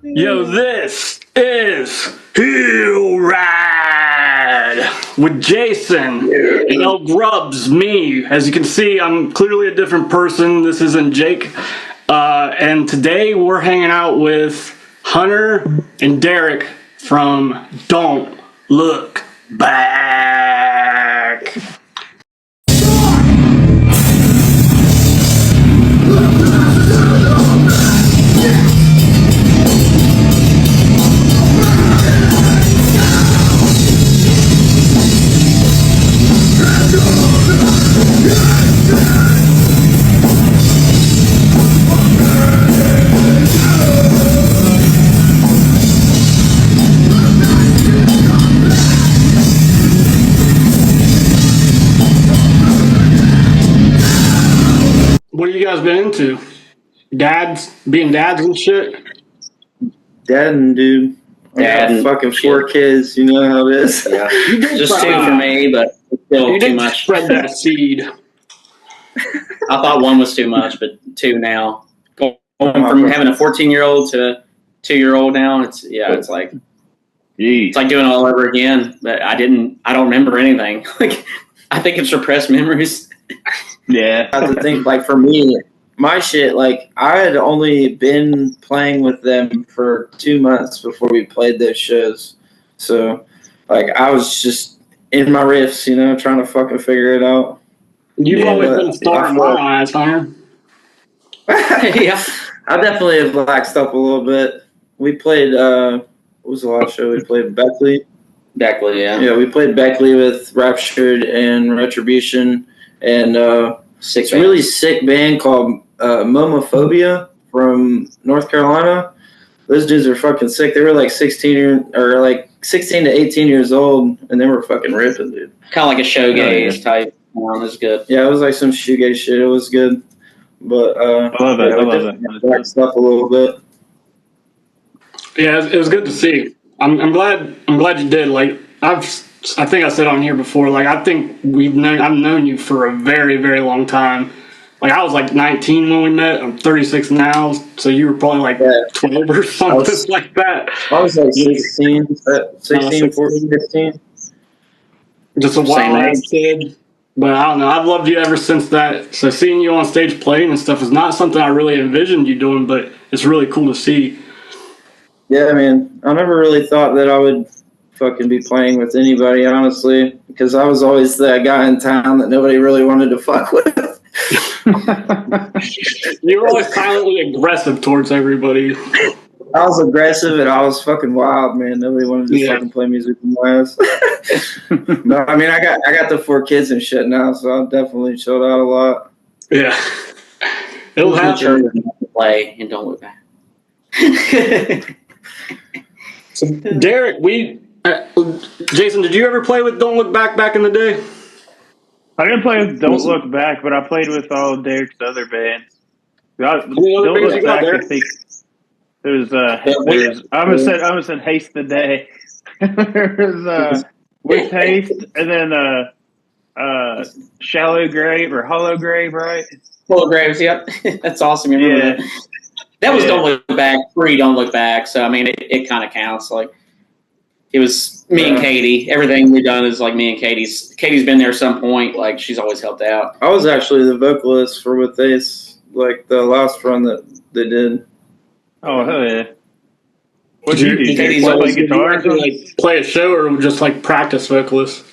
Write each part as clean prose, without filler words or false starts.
Yo, this is Heel Ride with Jason and El Grubs, me. As you can see, I'm clearly a different person. This isn't Jake. And today we're hanging out with Hunter and Derek from Don't Look Back. What have you guys been into? Being dads and shit? Dadding, dude. Dad, fucking four kids. You know how it is. Yeah. Just two for me, but still too much. Spread that seed. I thought one was too much, but two now. Going from having a 14-year-old to a 2-year-old now, it's like it's like doing it all over again. But I don't remember anything. Like I think it's repressed memories. Yeah. I have to think, like, for me, my shit, like, I had only been playing with them for 2 months before we played those shows. So, like, I was just in my riffs, you know, trying to fucking figure it out. You've always been a star in my eyes, Hunter. Yeah. I definitely have waxed up a little bit. We played, what was the last show? We played Beckley. Beckley, yeah. Yeah, we played Beckley with Raptured and Retribution. And it's a really sick band called Momophobia from North Carolina. Those dudes are fucking sick. They were like 16 to 18 years old, and they were fucking ripping, dude. Kind of like a showgaze type. It was good. Yeah, it was like some shoegaze shit. It was good. But I love it. I love it. Waxed up a little bit. Yeah, it was good to see. I'm glad you did. Like I think I said on here before. Like I think I've known you for a very, very long time. Like I was like 19 when we met. I'm 36 now, so you were probably like 12 or something like that. I was like 16, 14, 15. Just a wild ass kid. But I don't know. I've loved you ever since that. So seeing you on stage playing and stuff is not something I really envisioned you doing, but it's really cool to see. Yeah, man. I never really thought that I would fucking be playing with anybody, honestly, because I was always that guy in town that nobody really wanted to fuck with. You were always silently aggressive towards everybody. I was aggressive and I was fucking wild, man. Nobody wanted to fucking play music with my ass. No, I mean, I got the 4 kids and shit now, so I definitely chilled out a lot. Yeah. It'll happen. Play and don't look back. So, Derek, Jason, did you ever play with Don't Look Back in the day? I didn't play with Don't Look Back, but I played with all Derek's other bands. Don't Look Back, I think there's I almost said Haste the Day. There's With Haste, and then Shallow Grave or Hollow Grave, right? Hollow Graves, yep. That's awesome. You remember that? That was Don't Look Back, Don't Look Back. So, I mean, it kind of counts. Like, it was me and Katie. Everything we've done is like me and Katie's. Katie's been there at some point. Like, she's always helped out. I was actually the vocalist for With Ace, like the last run that they did. Oh, hell yeah. What did you do? Katie's play guitar? Like, play a show or just like practice vocalist?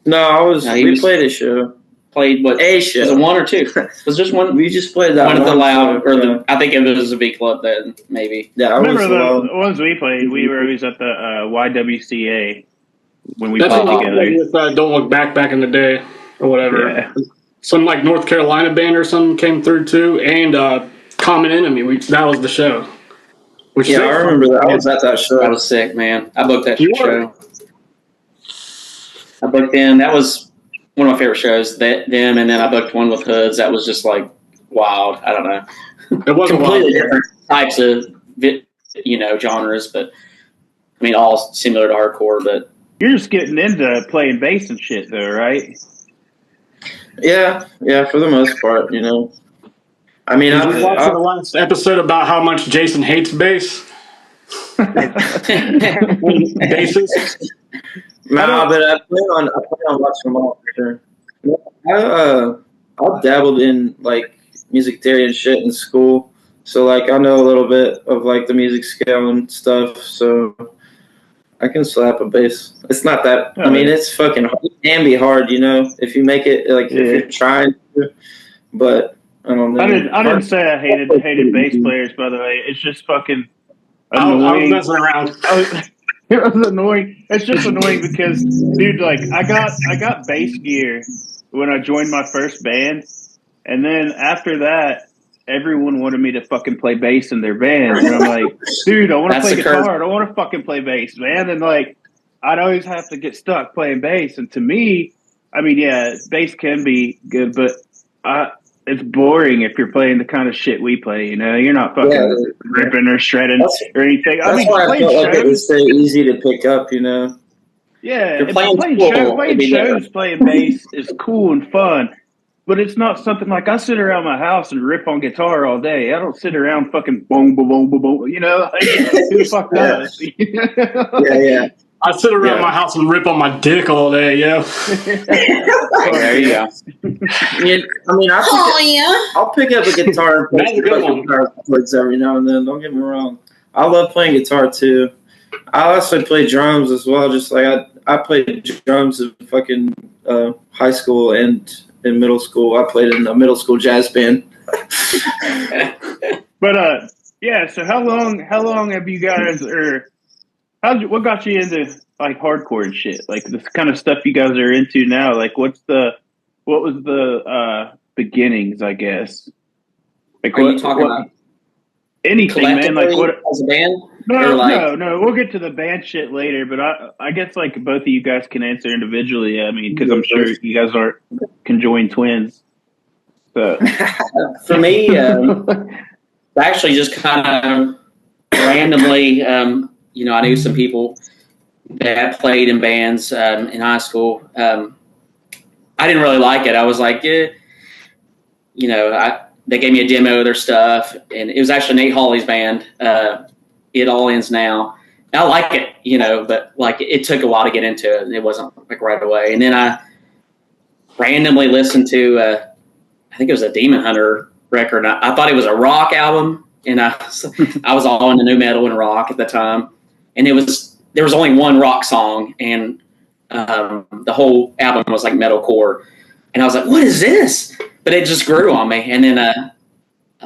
No, we played a show. Played what? A show. Was it one or two? Was just one? We just played that one at the Loud, show, or I think it was a V Club then, maybe. Yeah, I remember the ones we played. We were always at the YWCA when we played together. With Don't Look Back in the day or whatever. Yeah. Some like North Carolina band or something came through too, and Common Enemy. That was the show. I remember that. I was at that show. That was sick, man. I booked that show. I booked them. That was one of my favorite shows. Them, and then I booked one with Hoods. That was just like wild. I don't know. It wasn't completely different types of genres, but I mean all similar to hardcore. But you're just getting into playing bass and shit, though, right? Yeah, for the most part, you know. I mean, Did you watch the last episode about how much Jason hates bass? Bassist? No, but I plan on watching them all for sure. I dabbled in like music theory and shit in school, so like I know a little bit of like the music scale and stuff. So I can slap a bass. It's not that. I mean, it's fucking hard. It can be hard, if you make it like if you're trying to. But I don't know. I didn't say I hated bass players. By the way, it's just fucking I annoying. was messing around. It was annoying. It's just annoying because, dude, like I got bass gear when I joined my first band, and then after that, everyone wanted me to fucking play bass in their bands, and I'm like, dude, I want to play guitar. I don't want to fucking play bass, man. And like, I'd always have to get stuck playing bass. And to me, I mean, yeah, bass can be good, but it's boring if you're playing the kind of shit we play. You're not fucking ripping or shredding or anything. That's why I felt like it was so easy to pick up. Yeah, playing shows, playing bass is cool and fun, but it's not something like I sit around my house and rip on guitar all day. I don't sit around fucking boom, boom, boom, boom, boom. Who the fuck does? Yeah. I sit around my house and rip on my dick all day, yeah. There you go. I mean, I'll pick up a guitar and play guitar chords every now and then. Don't get me wrong. I love playing guitar too. I also play drums as well. Just like I played drums in fucking high school and in middle school. I played in a middle school jazz band. But yeah. So how long have you guys what got you into like hardcore and shit? Like this kind of stuff you guys are into now. Like what was the beginnings, I guess? Like are you talking about anything, man? Like what as a band? No. We'll get to the band shit later. But I guess like both of you guys can answer individually. I mean, because I'm sure you guys are conjoined twins. So for me, actually just kind of randomly. I knew some people that played in bands in high school. I didn't really like it. I was like, they gave me a demo of their stuff, and it was actually Nate Hawley's band. It All Ends Now. I like it, but like it took a while to get into it, and it wasn't like right away. And then I randomly listened to, I think it was a Demon Hunter record. I thought it was a rock album, and I was all into new metal and rock at the time. And there was only one rock song, and the whole album was like metalcore. And I was like, what is this? But it just grew on me. And then I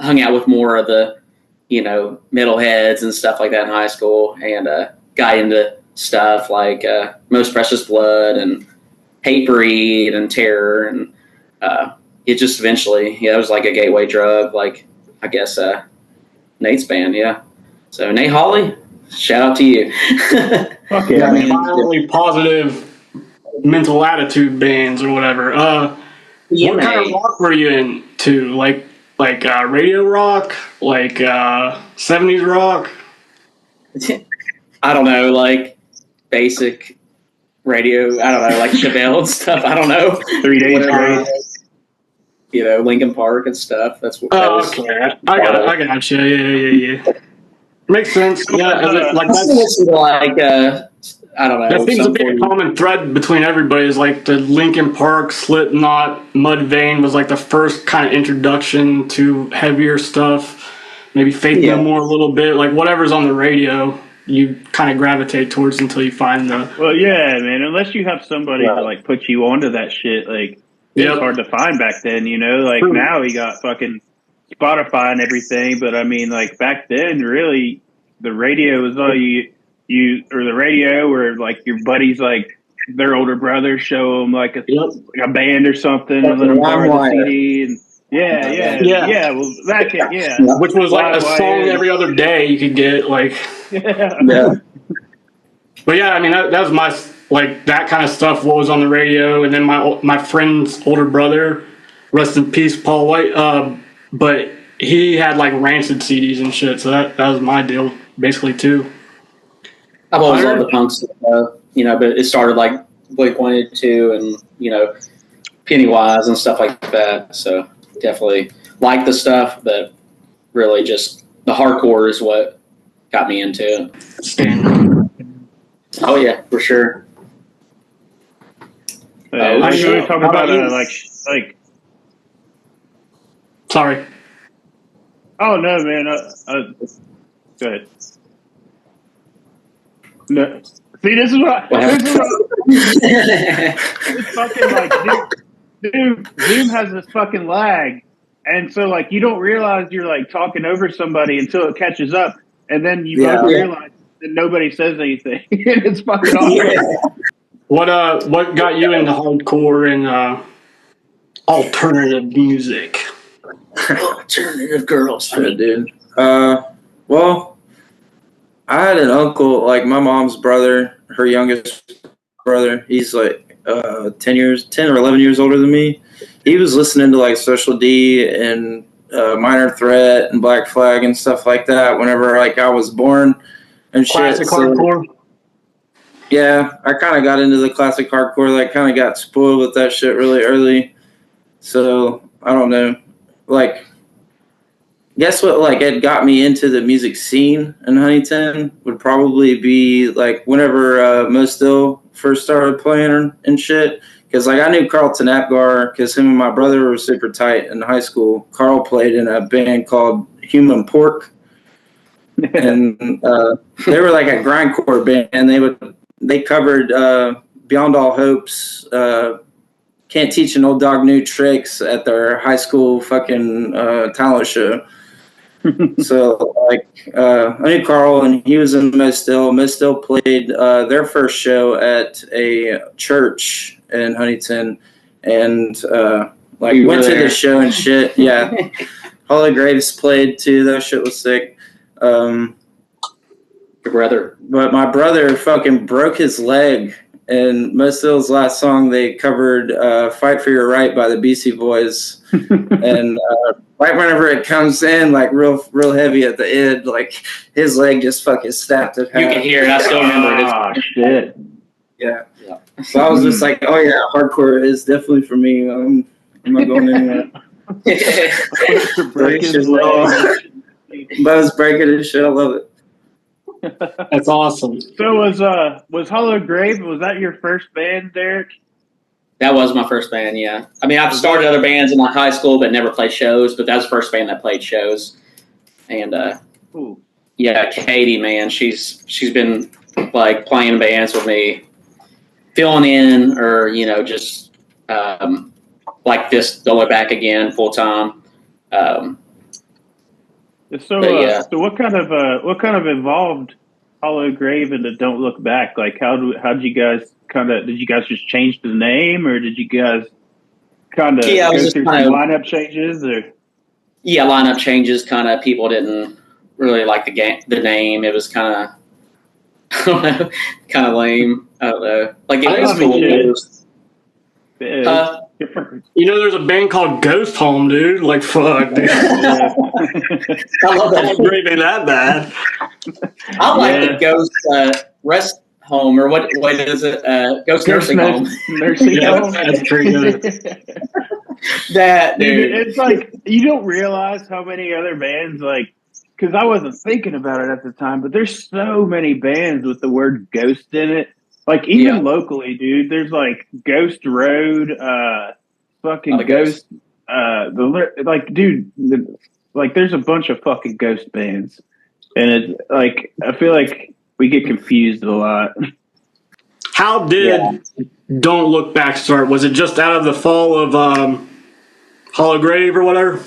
hung out with more of the, metalheads and stuff like that in high school, and got into stuff like Most Precious Blood and Hatebreed and Terror. And it just eventually, it was like a gateway drug, like I guess Nate's band, yeah. So Nate Hawley, shout out to you. Fuck yeah, mildly positive mental attitude bands or whatever. What kind of rock were you into? Like radio rock? Like 70s rock? I don't know, like basic radio. I don't know, like Chevelle and stuff. I don't know. 3 Days Grace. Linkin Park and stuff. That's what. Okay. I got you. Yeah. Makes sense. Yeah, I don't know. That seems to be a common thread between everybody. Is like the Linkin Park, Slipknot, Mudvayne was like the first kind of introduction to heavier stuff. Maybe Faith No More a little bit. Like whatever's on the radio, you kind of gravitate towards until you find the. Well, yeah, man. Unless you have somebody to like put you onto that shit, like it was hard to find back then. Like now we got fucking Spotify and everything, but I mean, like back then, really, the radio was all or the radio, or like your buddies, like their older brothers show them like a band or something, and let them borrow the CD. And well, that can, which was like a song every other day you could get, like. Yeah. But yeah, I mean that was my like that kind of stuff. What was on the radio, and then my friend's older brother, rest in peace, Paul White. But he had like Rancid CDs and shit, so that was my deal basically too. I've always loved the punk stuff, but it started like Blink-182 and Pennywise and stuff like that. So definitely like the stuff, but really just the hardcore is what got me into it. Oh yeah, for sure. We were talking about like. Sorry. Oh no, man. Go ahead. No. See, this is what it's fucking like, dude, Zoom has this fucking lag, and so like you don't realize you're like talking over somebody until it catches up, and then you both realize that nobody says anything, and it's fucking awesome. What got you into hardcore and alternative music? Alternative girls. Shit, dude. Well, I had an uncle, like my mom's brother, her youngest brother. He's like 10 or 11 years older than me. He was listening to like Social D and Minor Threat and Black Flag and stuff like that whenever like I was born and Classic shit. hardcore. Yeah, I kind of got into the classic hardcore. Like, kind of got spoiled with that shit really early. So I don't know. Like, guess what? Like, it got me into the music scene in Huntington would probably be like whenever Mo Still first started playing and shit. Because like I knew Carlton Apgar because him and my brother were super tight in high school. Carl played in a band called Human Pork, and they were like a grindcore band. They covered Beyond All Hopes, Can't Teach an Old Dog New Tricks at their high school fucking talent show. So, like, I knew Carl, and he was in Mo Still. Mo Still played their first show at a church in Huntington, and went to the show and shit. Yeah, Holly Graves played too. That shit was sick. Your brother. But my brother fucking broke his leg, and Mo Still's last song they covered "Fight for Your Right" by the Beastie Boys, and right whenever it comes in, like real heavy at the end, like his leg just fucking snapped at half. You can hear it. I still remember it. Oh shit! Yeah. So I was just like, oh yeah, hardcore is definitely for me. I'm not going anywhere. Break his leg. Bo's breaking his shit. I love it. That's awesome. So was Hollow Grave? Was that your first band, Derek? That was my first band, yeah. I mean, I've started other bands in like high school, but never played shows. But that was the first band that played shows. And yeah, Katie, man, she's been like playing bands with me, filling in, or just like this, going back again full time. So what kind of involved Hollow Grave into Don't Look Back? Like, did you guys just change the name, or did you guys kind of go through some lineup changes, or? Yeah, lineup changes. Kind of people didn't really like the name. It was kind of kind of lame. I don't know. Like it was cool. There's a band called Ghost Home, dude. Like, fuck, dude. I love that. Grave ain't that bad. I like the Ghost Rest Home, or what is it? Ghost Nursing Home. Nursing Home. That's pretty good. That dude, it's like you don't realize how many other bands, like, because I wasn't thinking about it at the time, but there's so many bands with the word ghost in it. Like, even locally, dude, there's like Ghost Road, fucking Ghost, there's a bunch of fucking ghost bands, and it's like I feel like we get confused a lot. How did Don't Look Back start? Was it just out of the fall of Hollow Grave or whatever?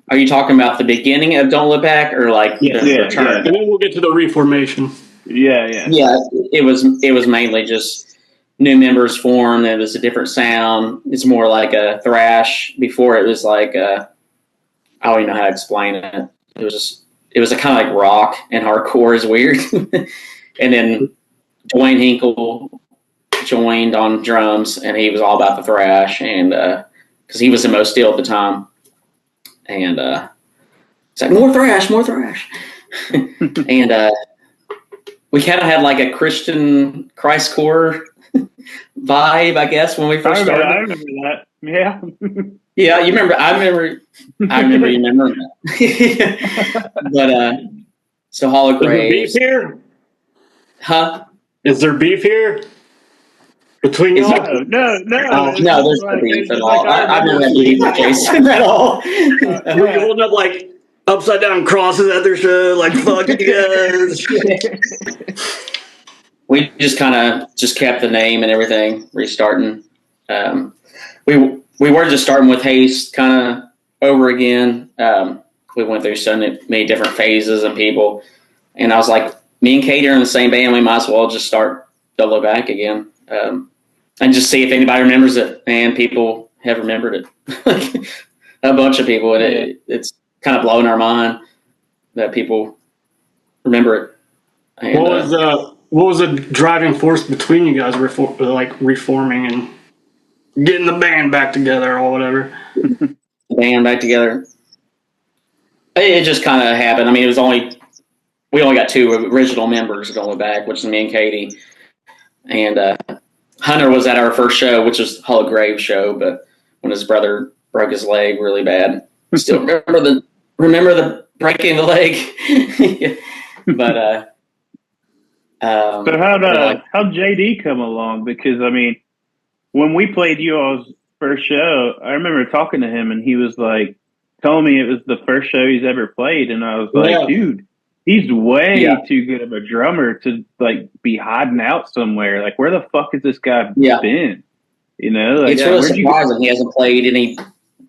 Are you talking about the beginning of Don't Look Back, or like the return? Yeah. And then we'll get to the reformation. Yeah. It was mainly just new members formed. It was a different sound. It's more like a thrash. Before it was like I don't even know how to explain it. It was a kind of like rock, and hardcore is weird. And then Dwayne Hinkle joined on drums, and he was all about the thrash, and because he was in Mo Steel at the time, and it's like more thrash, and we kind of had like a Christian Christcore vibe, I guess, when we first started. I remember that. Yeah. Yeah, you remember? I remember you remembering that. But so Hall of Is there beef Graves, here? huh? Is there beef here between Is y'all? No. Oh. It's No, just there's no like, beef it's at just all. like I I've never remember. had beef with Jason at all. Were you holding up like upside down crosses at their show? Like, fuck you guys. We just kind of just kept the name and everything, restarting. We were just starting with Haste kind of over again. We went through so many different phases and people, and I was like, me and Katie are in the same band. We might as well just start Don't Look Back again, and just see if anybody remembers it. And people have remembered it. A bunch of people, and it's kind of blowing our mind that people remember it. And, what was the driving force between you guys, reforming and getting the band back together or whatever? the band back together? It just kind of happened. I mean, we only got two original members going back, which is me and Katie. And Hunter was at our first show, which was Hall of Graves show, but when his brother broke his leg really bad, still remember the breaking the leg. But So how'd JD come along? Because I mean, when we played you all's first show, I remember talking to him, and he was like telling me it was the first show he's ever played, and I was like, dude, he's way too good of a drummer to like be hiding out somewhere. Like, where the fuck has this guy been? You know, like, it's really surprising he hasn't played any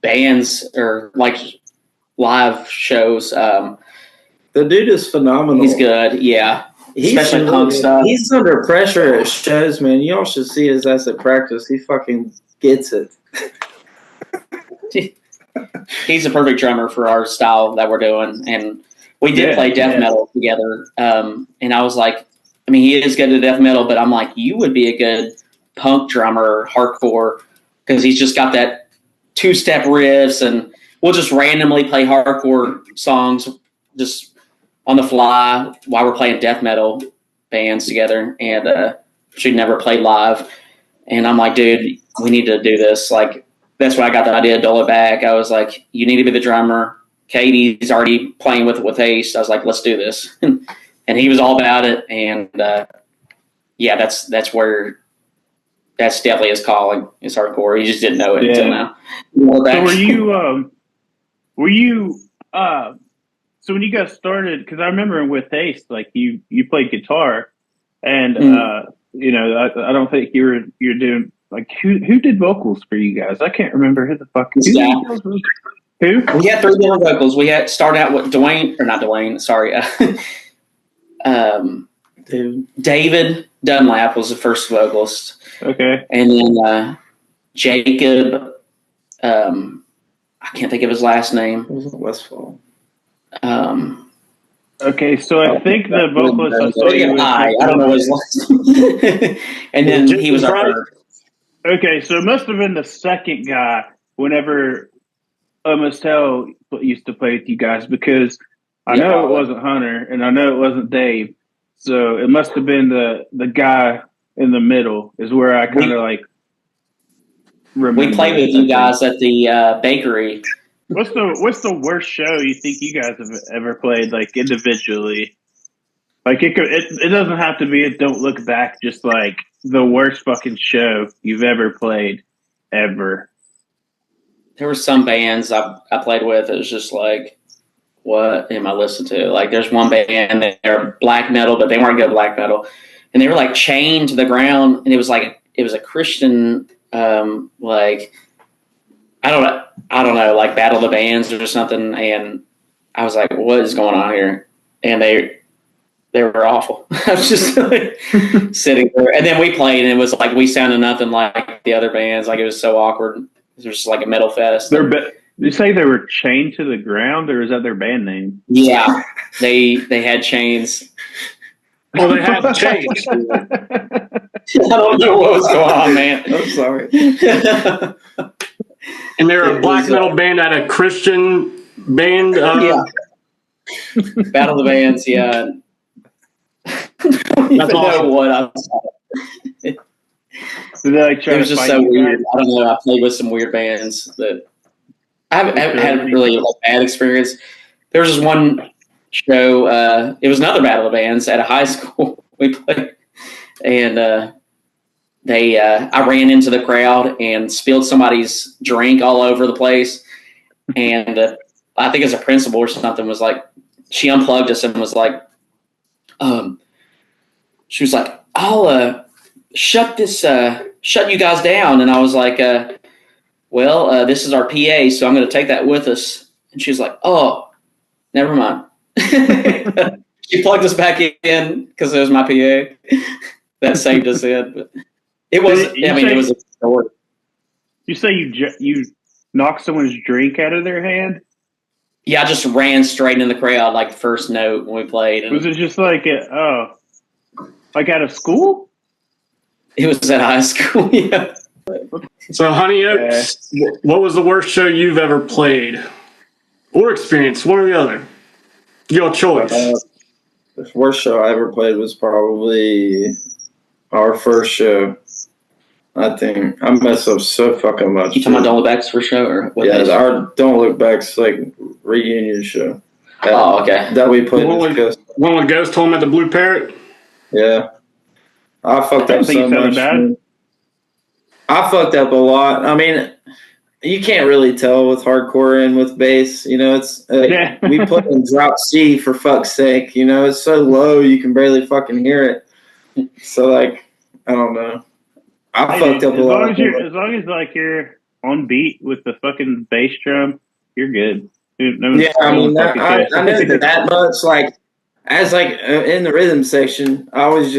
bands or like live shows. The dude is phenomenal. He's good, yeah. Especially punk stuff. He's under pressure at shows, man. Y'all should see his ass at practice. He fucking gets it. He's a perfect drummer for our style that we're doing, and we did play death metal together. And I was like, I mean, he is good at death metal, but I'm like, you would be a good punk drummer, hardcore, because he's just got that two-step riffs, and we'll just randomly play hardcore songs just on the fly while we're playing death metal bands together, and she'd never played live. And I'm like, dude, we need to do this. Like, that's why I got the idea to Dole It Back. I was like, you need to be the drummer. Katie's already playing with Haste. I was like, let's do this. And he was all about it. And that's definitely his calling, is hardcore. He just didn't know it until now. So so when you guys started, because I remember with Haste, like you played guitar, and you know, I don't think you're doing like who did vocals for you guys? I can't remember who the fuck. Who? We had three different vocals. We had started out with David Dunlap was the first vocalist. Okay, and then Jacob. I can't think of his last name. It was Westfall. Okay, so I think the vocalist I saw you with, I don't know his last name. And then he was our third. Okay, so it must have been the second guy whenever Almost Hell used to play with you guys, because I know it wasn't Hunter and I know it wasn't Dave. So it must have been the guy in the middle is where I kind of like remember. We played with you guys at the bakery. What's the worst show you think you guys have ever played, like individually? Like it doesn't have to be a Don't Look Back, just like the worst fucking show you've ever played ever. There were some bands I played with. It was just like, what am I listening to? Like, there's one band, they're black metal, but they weren't good black metal, and they were like chained to the ground, and it was a Christian like. I don't know, like Battle of the Bands or something. And I was like, what is going on here? And they were awful. I was just like sitting there. And then we played, and it was like we sounded nothing like the other bands. Like, it was so awkward. It was just like a metal fest. You say they were chained to the ground, or is that their band name? Yeah, they had chains. Well, they had chains. I don't know what was going on, man. I'm sorry. And they're a black metal band at a Christian band. Yeah. Battle of the Bands, yeah. That's awesome. What I'm Did they like try it was to just fight so you weird. guys? I don't know. I played with some weird bands that I haven't had really a bad experience. There was just one show. It was another battle of bands at a high school we played, and I ran into the crowd and spilled somebody's drink all over the place. And I think as a principal or something was like, she unplugged us and was like, she was like, I'll shut you guys down. And I was like, this is our PA, so I'm going to take that with us. And she was like, oh, never mind. She plugged us back in because it was my PA. That saved us in. But it was, it was a story. You say you knocked someone's drink out of their hand? Yeah, I just ran straight in the crowd like the first note when we played. And was it just like like out of school? It was at high school, yeah. So, Honey Oaks, what was the worst show you've ever played or experienced? One or the other. Your choice. The worst show I ever played was probably our first show. I think I messed up so fucking much. You talking about Don't Look Back's first show? Or what? Yeah, our Don't Look Back's like reunion show. Okay. That we played One with Ghost told him at the Blue Parrot? Yeah. I fucked up so much. Bad. I fucked up a lot. I mean, you can't really tell with hardcore and with bass. You know, it's we put in drop C for fuck's sake. You know, it's so low you can barely fucking hear it. So like, I don't know. I fucked up a lot. As long as like you're on beat with the fucking bass drum, you're good. Dude, I mean, I know that much. Like, as like in the rhythm section, I always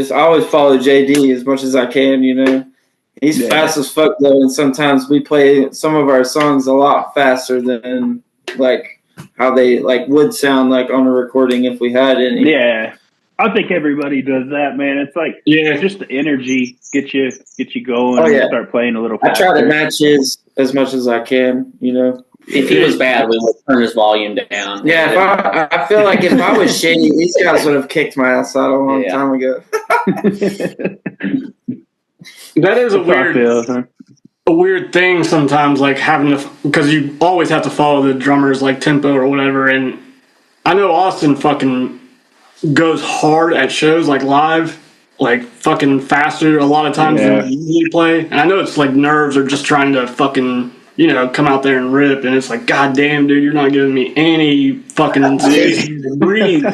follow JD as much as I can. You know, he's fast as fuck though, and sometimes we play some of our songs a lot faster than like how they like would sound like on a recording if we had any. Yeah. I think everybody does that, man. It's like just the energy get you going and start playing a little faster. I try to match his as much as I can, you know. If he was bad, we would turn his volume down. Yeah, I feel like if I was shady, these guys would have kicked my ass out a long time ago. That is a weird thing sometimes, like having to, because you always have to follow the drummer's like tempo or whatever. And I know Austin fucking goes hard at shows like live, like fucking faster a lot of times than you usually play. And I know it's like nerves or just trying to fucking, you know, come out there and rip. And it's like, God damn, dude, you're not giving me any fucking space to breathe.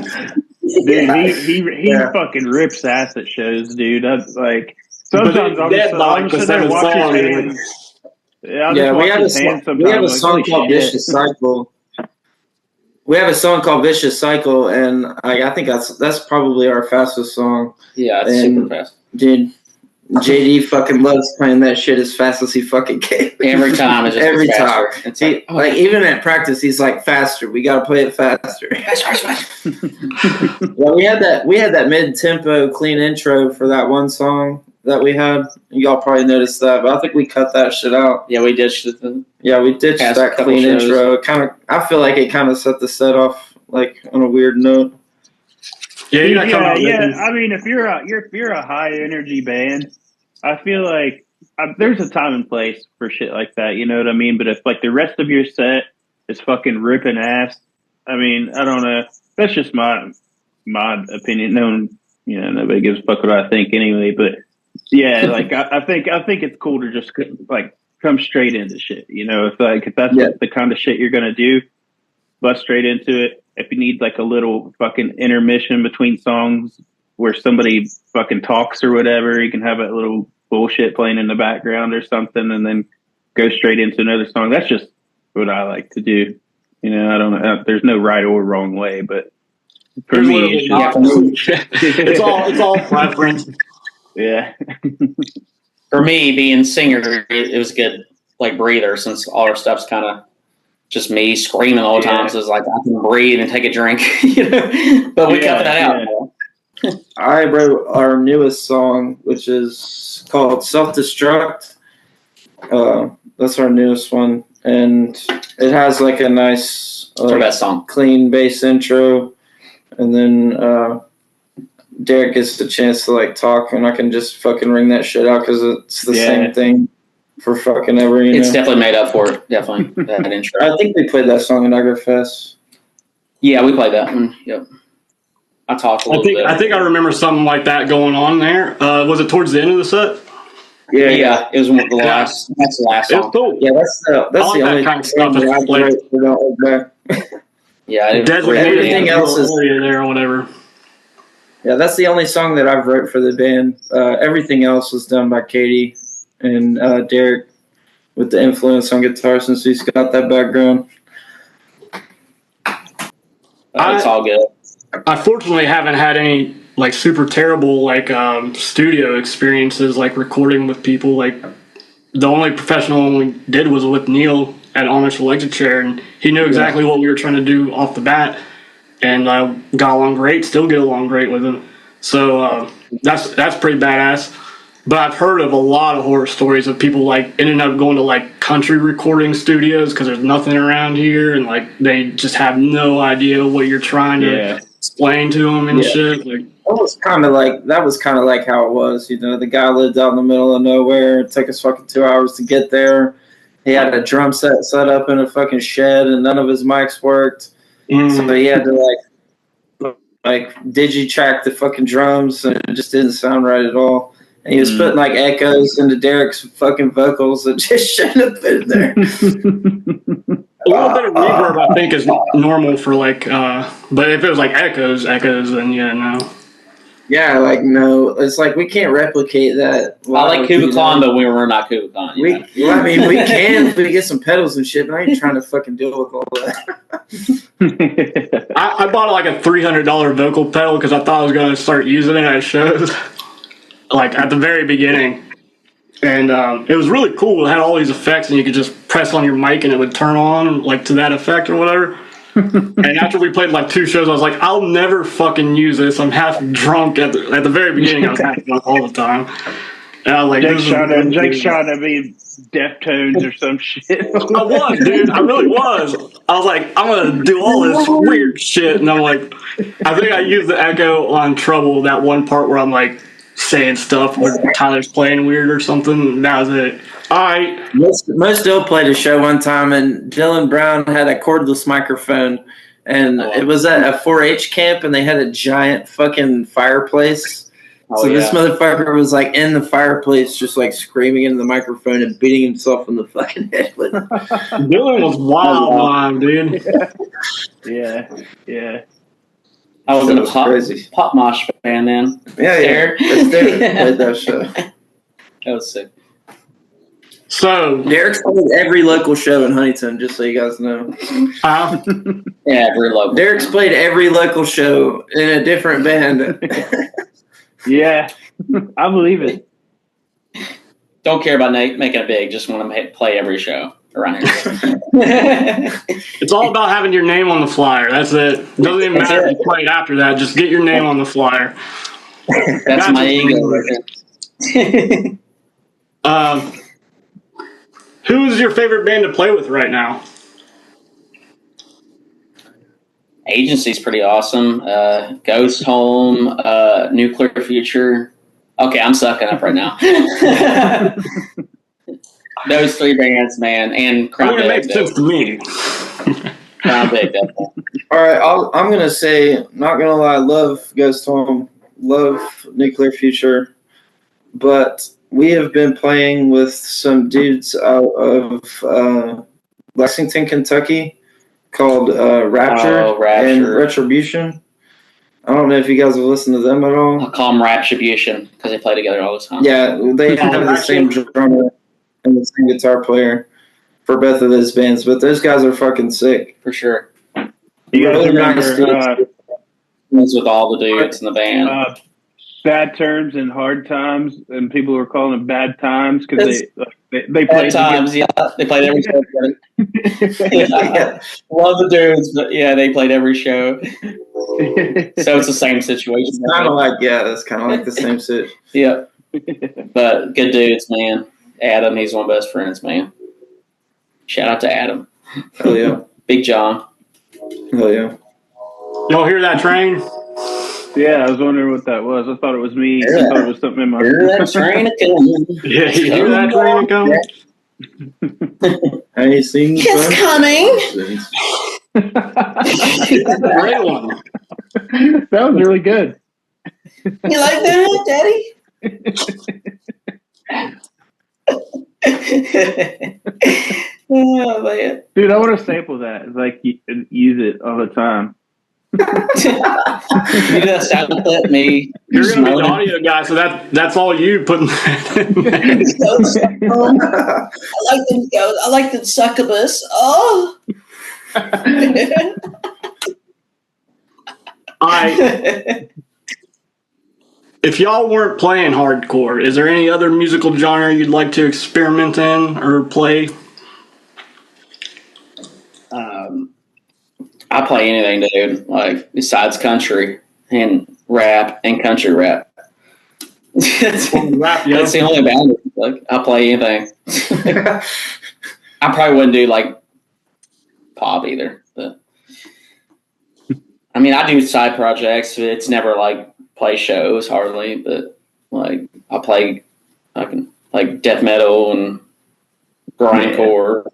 Dude, he fucking rips ass at shows, dude. That's like sometimes I'm just sitting there watching his hands. We have a song called Vicious Cycle. We have a song called Vicious Cycle, and I think that's probably our fastest song. Yeah, it's super fast. Dude, JD fucking loves playing that shit as fast as he fucking can. Every time. It's just every time. It's like even at practice, he's like, faster. We got to play it faster. Well, we had that mid-tempo clean intro for that one song that we had. Y'all probably noticed that, but I think we cut that shit out. Yeah, we ditched it. We ditched that clean intro. I feel like it kind of set the set off like on a weird note. I mean, if you're a high energy band, I feel like there's a time and place for shit like that. You know what I mean? But if like the rest of your set is fucking ripping ass, I mean, I don't know. That's just my opinion. Nobody gives a fuck what I think anyway. But yeah, like I think it's cool to just like come straight into shit. You know, if that's the kind of shit you're gonna do, bust straight into it. If you need like a little fucking intermission between songs where somebody fucking talks or whatever, you can have a little bullshit playing in the background or something, and then go straight into another song. That's just what I like to do. You know, I don't know. There's no right or wrong way, but for me, it's all preference. Yeah. For me, being singer, it was a good like breather since all our stuff's kind of just me screaming all the time. So it's like I can breathe and take a drink, you know. But we cut that out. I wrote our newest song, which is called Self Destruct. That's our newest one, and it has like a nice, best song, clean bass intro, and then Derek gets the chance to like talk, and I can just fucking ring that shit out because it's the same thing. for fucking ever. It's definitely made up for it. Definitely that intro. I think we played that song in Niagara Fest. Yeah, we played that one. Yep. I talked a little bit. I think I remember something like that going on there. Was it towards the end of the set? Yeah, it was one of the last. That's the last It was song. cool. Yeah, that's the only kind of song stuff. that I played for Don't Look Back. Yeah, Everything else is there or whatever. Yeah, that's the only song that I've wrote for the band. Everything else was done by Katie and Derek with the influence on guitar since he's got that background. It's all good. I fortunately haven't had any like super terrible like studio experiences like recording with people. Like the only professional one we did was with Neil at Amish Electric Chair, and he knew exactly what we were trying to do off the bat, and got along great. Still get along great with him. So that's pretty badass. But I've heard of a lot of horror stories of people like ending up going to like country recording studios because there's nothing around here, and like they just have no idea what you're trying to explain to them and shit. Like that was kind of like how it was. The guy lived out in the middle of nowhere. It took us fucking 2 hours to get there. He had a drum set up in a fucking shed, and none of his mics worked. So he had to like digi-track the fucking drums, and it just didn't sound right at all. And he was putting like echoes into Derek's fucking vocals that just shouldn't have been there. A little bit of reverb, I think, is normal for like, but if it was like echoes, then no. Yeah, like no, it's like we can't replicate that. I like Kubicon, but we're not Kubicon. We can if we get some pedals and shit, but I ain't trying to fucking deal with all that. I bought like a $300 vocal pedal because I thought I was going to start using it at shows. Like at the very beginning, and it was really cool. It had all these effects, and you could just press on your mic, and it would turn on like to that effect or whatever. And after we played like 2 shows, I was like, I'll never fucking use this. I'm half drunk at the very beginning. I was half drunk all the time. And I was like, Jake's trying to be Deftones or some shit. I was, dude. I really was. I was like, I'm gonna do all this weird shit, and I'm like, I think I used the echo on Trouble, that one part where I'm like saying stuff where Tyler's playing weird or something. That was it. All right. Most Dill played a show one time, and Dylan Brown had a cordless microphone, and it was at a 4-H camp, and they had a giant fucking fireplace. This motherfucker was like in the fireplace, just like screaming into the microphone and beating himself in the fucking head with it. Dylan was wild, dude. Yeah. I was in a pop mosh band then. Yeah. Played that show. That was sick. So Derek's played every local show in Huntington, just so you guys know. Yeah, every local. Derek's played every local show in a different band. Yeah, I believe it. Don't care about making it big. Just want to play every show around here. It's all about having your name on the flyer. That's it. Doesn't even matter if you played after that. Just get your name on the flyer. That's my ego. Who's your favorite band to play with right now? Agency's pretty awesome. Ghost Home, Nuclear Future. Okay, I'm sucking up right now. Those 3 bands, man, and Crown It makes sense to me. Crown Big, definitely. All right, I'm gonna say, not gonna lie, love Ghost Home, love Nuclear Future, but we have been playing with some dudes out of Lexington, Kentucky, called Rapture and Retribution. I don't know if you guys have listened to them at all. I'll call them Raptribution because they play together all the time. Yeah, they have the same drummer and the same guitar player for both of those bands, but those guys are fucking sick. For sure. You guys Really remember nice dudes. With all the dudes in the band. Bad Terms and Hard Times, and people were calling them Bad Times because they played times. Yeah, they played every show together. Yeah. Love the dudes, but they played every show. So it's the same situation. It's kind of like that's kind of like the same shit. Yeah, but good dudes, man. Adam, he's one of my best friends, man. Shout out to Adam. Hell yeah. Big John. Hell yeah. Y'all hear that train? Yeah, I was wondering what that was. I thought it was me. Yeah. I thought it was something in my. Hear that train coming. Yeah, you hear that train coming? Have you seen It's coming. That's a great one. That was really good. You like that, Daddy? Oh man! Dude, I want to sample that. It's like you can use it all the time. You just sound clip me. You're gonna be the audio guy, so that's all you putting that in there. I like the succubus. Oh. If y'all weren't playing hardcore, is there any other musical genre you'd like to experiment in or play? I play anything, dude. Like besides country and rap and country rap. That's the only boundary. Like I play anything. I probably wouldn't do like pop either. But I mean, I do side projects. It's never like play shows hardly, but like I can like death metal and grindcore.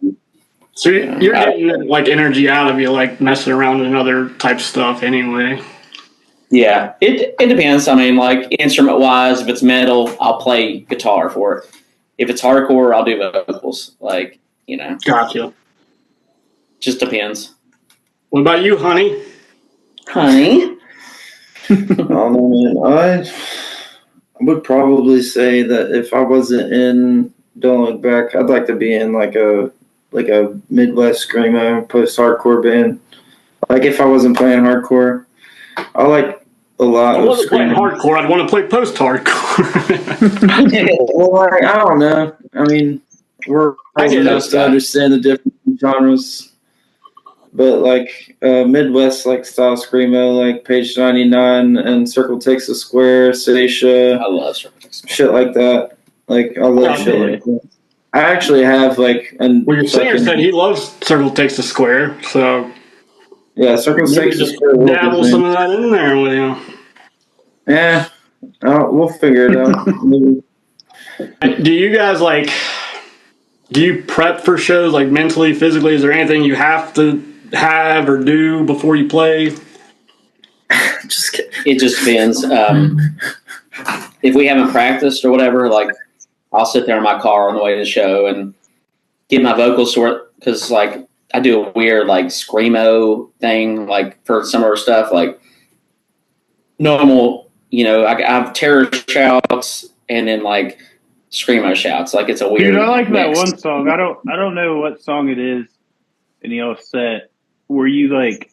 So you're getting like energy out of you, like messing around and other type stuff anyway. Yeah, it depends. I mean, like instrument wise, if it's metal, I'll play guitar for it. If it's hardcore, I'll do vocals. Like, you know. Gotcha. Just depends. What about you, honey? Honey? Man, I would probably say that if I wasn't in Don't Look Back, I'd like to be in like a Midwest screamo post-hardcore band. Like if I wasn't playing hardcore, I like a lot I of wasn't playing screamo. hardcore. I'd want to play post-hardcore. Well, like, I don't know. I mean, we're old enough to understand the different genres, but like Midwest like style screamo, like Page 99 and Circle Takes a Square, Seisha, I love Circle Takes a Square. shit like that. Like I love shit like that. I actually have like well, your singer said he loves Circle Takes a Square, so yeah, Circle Takes a Square. Dabble some of that in there with you. Yeah, we'll figure it out. Maybe. Do you guys do you prep for shows like mentally, physically? Is there anything you have to have or do before you play? Just kidding. It just depends. If we haven't practiced or whatever, like I'll sit there in my car on the way to the show and get my vocals sort because like I do a weird like screamo thing like for some of our stuff like normal, you know, I have terror shouts and then like screamo shouts. Like it's a weird. Dude, I like mix. that one song. I don't know what song it is in the old set where you like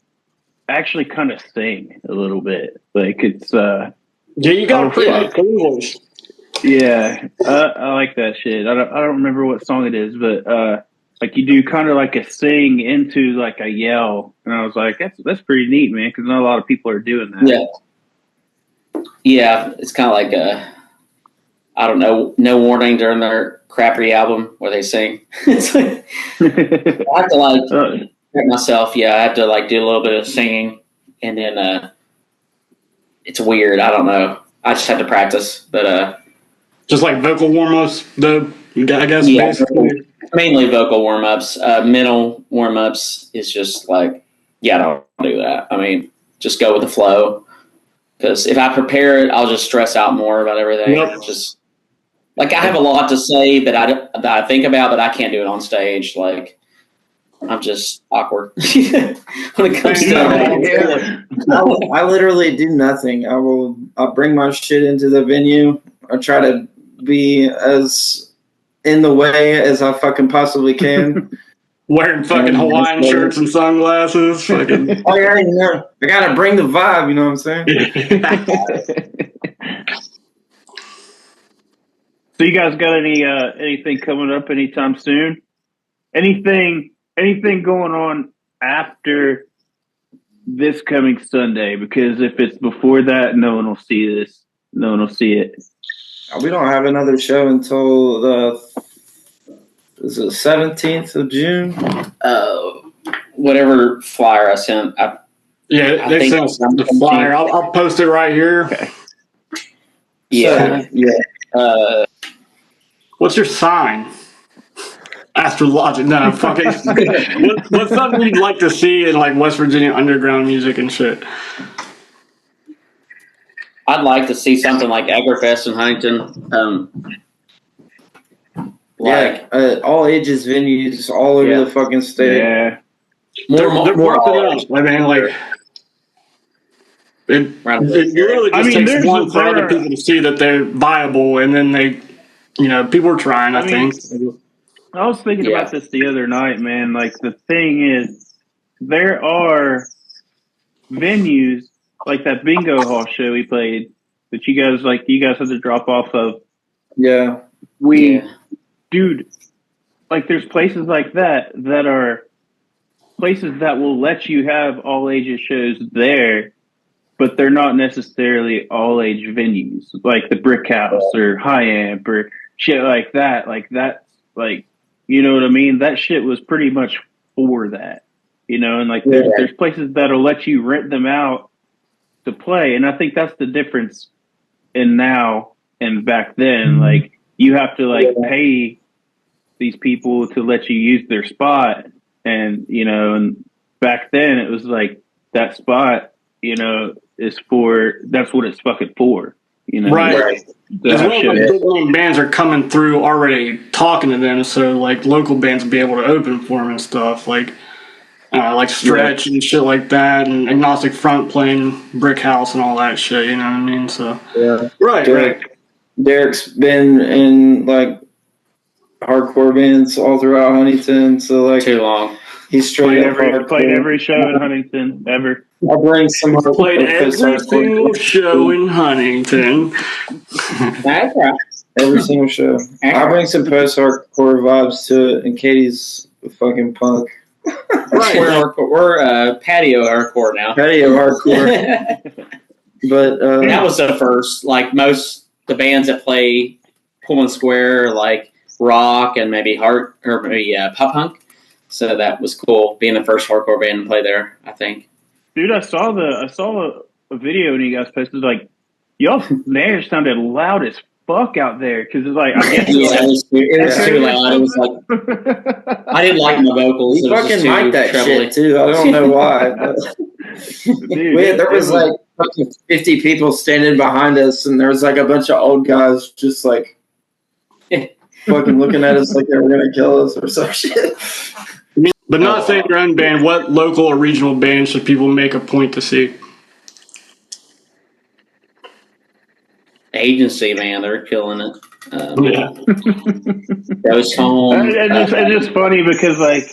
actually kind of sing a little bit. Like it's Yeah, you got a pretty good voice. yeah, I like that shit. I don't remember what song it is, but like you do kind of like a sing into like a yell, and I was like, that's pretty neat, man, because not a lot of people are doing that. Yeah, it's kind of like I don't know, No Warning during their crappy album where they sing. It's like I have to like myself. Yeah, I have to like do a little bit of singing, and then it's weird. I don't know. I just have to practice, but just like vocal warm-ups, I guess. Yeah, basically. mainly vocal warm-ups. Mental warm-ups is just like, yeah, I don't do that. I mean, just go with the flow. Because if I prepare it, I'll just stress out more about everything. Yep. Just like I have a lot to say, that I think about, but I can't do it on stage. Like I'm just awkward when it comes to that. I literally do nothing. I'll bring my shit into the venue. I try to be as in the way as I fucking possibly can. Wearing fucking Hawaiian shirts and sunglasses. Fucking. Oh yeah, you know, I gotta bring the vibe. You know what I'm saying? So you guys got anything coming up anytime soon? Anything going on after this coming Sunday? Because if it's before that, no one will see this. No one will see it. We don't have another show until the 17th of June. Whatever flyer I sent, Yeah, I they think sent us the flyer. I'll post it right here. Okay. Yeah. What's your sign? Astrologic. No, fucking. What's something you'd like to see in like West Virginia underground music and shit? I'd like to see something like Agrifest in Huntington. All ages venues all over the fucking state. Yeah. They're working it up. I mean, like. It really just takes one for other people to see that they're viable, and then people are trying, I think. I was thinking about this the other night, man. Like, the thing is, there are venues like that bingo hall show we played that you guys had to drop off of. Yeah. Dude, like, there's places like that are places that will let you have all ages shows there, but they're not necessarily all age venues, like the Brick House or High Amp or shit like that. Like, that's like, you know what I mean? That shit was pretty much for that, and like there's places that'll let you rent them out to play. And I think that's the difference in now and back then. Like, you have to pay these people to let you use their spot. And, and back then it was like that spot, that's what it's fucking for, Right. As well as big name bands are coming through already talking to them, so like local bands will be able to open for them and stuff, like Stretch and shit like that, and Agnostic Front playing Brick House and all that shit, you know what I mean? So right. Derek's been in like hardcore bands all throughout Huntington, so like too long. He's straight played every show in Huntington ever. I'll bring some. Played every single show in Huntington. That's right. Every single show. I'll bring some post-hardcore vibes to it, and Katie's fucking punk. Right. We're patio hardcore now. Patio hardcore. But that was the first. Like the bands that play Pullman Square, like rock and maybe pop punk. So that was cool, being the first hardcore band to play there, I think. Dude, I saw a video and you guys posted, like, y'all there sounded loud as fuck out there, because it's like, I guess it was too loud. It was like, I didn't like my vocals. We fucking liked that shit too. I don't know why. Dude, there was like fucking 50 people standing behind us, and there was like a bunch of old guys just like fucking looking at us like they were gonna kill us or some shit. But not saying your own band, what local or regional band should people make a point to see? Agency, man, they're killing it. Goes home. It's just funny because, like,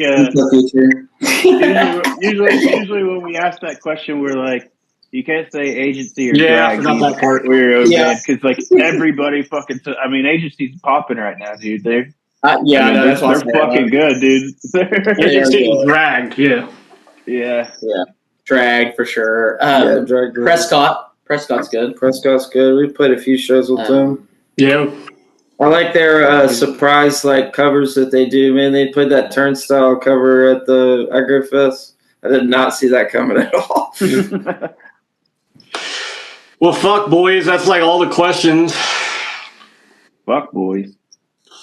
usually when we ask that question, we're like, you can't say agency or drag. I forgot that part. Because like everybody fucking. Agency's popping right now, dude. They're fucking good, dude. Agency and drag, yeah. Drag for sure. Drag. Prescott's good. Prescott's good. We played a few shows with them. Yeah. I like their surprise covers that they do. Man, they played that Turnstile cover at the Agrifest. I did not see that coming at all. Well, fuck, boys. That's like all the questions. Fuck, boys.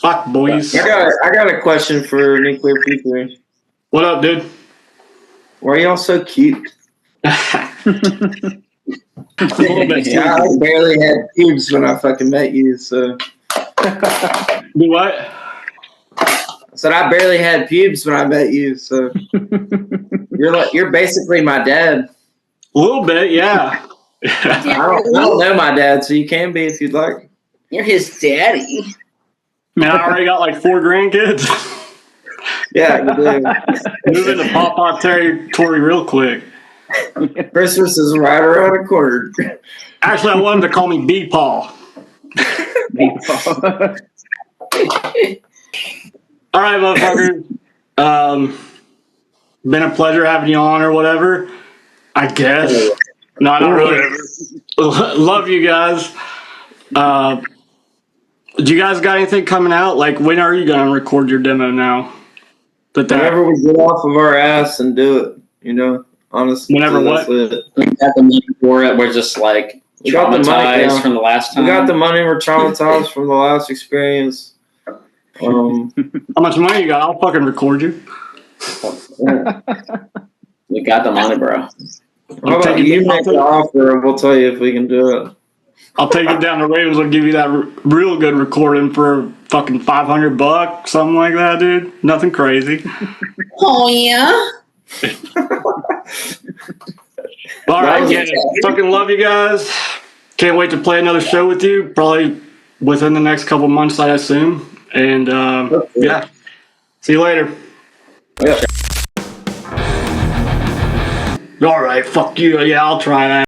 Fuck, boys. I got a question for Nuclear P3. What up, dude? Why are y'all so cute? A little bit. Yeah, I barely had pubes when I fucking met you, so. Do what? I said I barely had pubes when I met you, so. You're basically my dad. A little bit, yeah. I don't know my dad, so you can be if you'd like. You're his daddy. Man, I already got like 4 grandkids. Yeah, you do. Moving to Pawpaw territory real quick. Christmas is right around the corner. Actually, I want them to call me B-Paw. All right, motherfucker. Been a pleasure having you on or whatever, I guess. No, not really. Love you guys. Do you guys got anything coming out? Like, when are you going to record your demo now? Whenever we get off of our ass and do it, Honestly, Whenever that's what? it. We got the money for it. We're just like We got the money, traumatized yeah. from the last time. We got the money. We're traumatized from the last experience. How much money you got? I'll fucking record you. We got the money, bro. How about you make the offer and we'll tell you if we can do it. I'll take you down to Ravens. I'll give you that real good recording for fucking $500, something like that, dude. Nothing crazy. Oh yeah. All right, yeah. Fucking love you guys. Can't wait to play another show with you. Probably within the next couple months, I assume. And yeah, see you later. Yeah. All right, fuck you. Yeah, I'll try that.